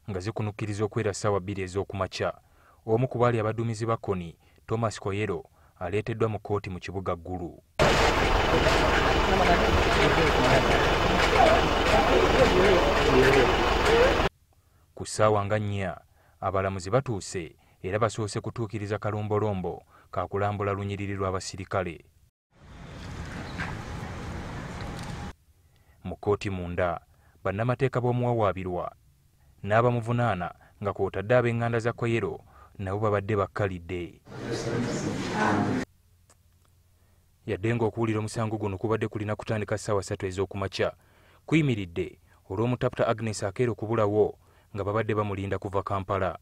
nga zikunukkiriza okwera ssaawa 2 ez'okumakya. Omu ku baali abaduumizi ba Kony, Thomas Kwoyelo, aleeteddwa mu kkooti mu kibuga Gulu. Ku ssaawa nga 4 abalamuzi batuuse era basoose kutuukiriza kalombolombo ka kulambula lunyiriri lw'abasirikale. Mu kkooti munda bannamateeka b'omuwawaabirwa n'abamuvunaana nga kw'otadde ab'eŋŋanda za Kwoyelo nabo babadde bakkalidde. Yadde ng'okuwulira omusango guno kubadde kulina kutandika ssaawa 3 ez'okumakya, kuyimiridde olw'omutaputa Agnes Akeero okubulawo nga babadde bamulinda kuva Kampala.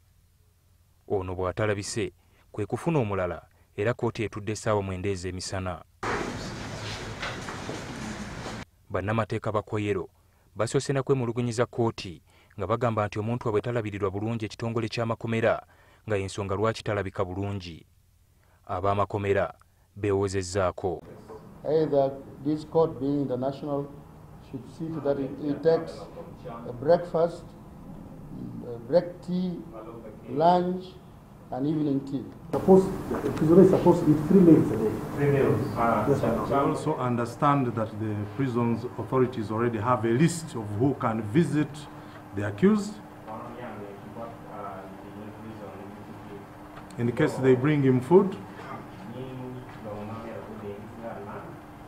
Ono bw'atalabise kwe kufuna omulala era kkooti etudde essaawa 9 ez'emisana. Bannamateeka ba Kwoyelo basoose na kwemulugunyiza kkooti nga bagamba nti omuntu bwe talabirirwa bulungi ekitongole ky'amakomera nga y'ensonga lwaki talabika bulungi. Ab'amakomera beewozezzaako. Either this court being international should see to that it takes a breakfast, break tea, lunch and evening tea. The prisoner is supposed to eat 3 meals a day. 3 meals. Yes, I also understand that the prison's authorities already have a list of who can visit the accused. In case they bring him food,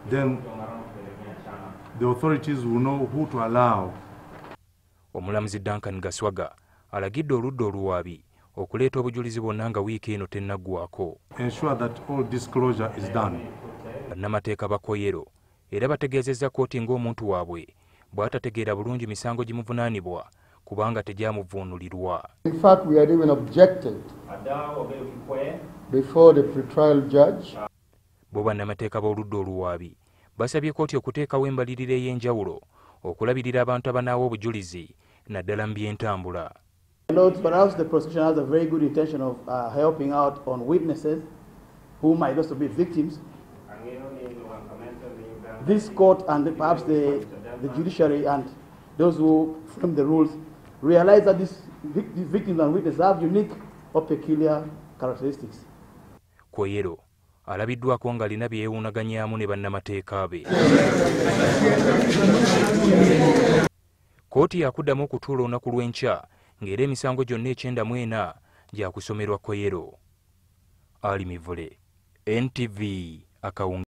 then the authorities will know who to allow. Omulamuzi Duncan Gaswaga alagidde oludda oluwaabi okuleeta obujulizi bwonna nga wiiki eno tennaggwako. Ensure that all disclosure is done. Bannamateeka ba Kwoyelo era bategeezezza kkooti ng'omuntu waabwe bw'atategeera bulungi misango gimuvunaanibwa kubanga tegyamuvuunulirwa. In fact, we had even objected before the pretrial judge. Bo bannamateeka b'oludda oluwaabi basabye kkooti okuteekawo embalirira ey'enjawulo okulabirira abantu abanaawa obujulizi naddala mu by'entambula. Perhaps the prosecution has a very good intention of helping out on witnesses who might also be victims. This court and perhaps the judiciary and those who frame the rules realize that these victims and witnesses have unique or peculiar characteristics. Kwoyelo alabiddwako ng'alina bye yeewunaganyaamu ne bannamateeka be. Kkooti yakuddamu okutuula olunaku lw'enkya ng'era emisango gyonna 94 gya kusomerwa Kwoyelo. Ali Mivule, NTV, Akawungeezi.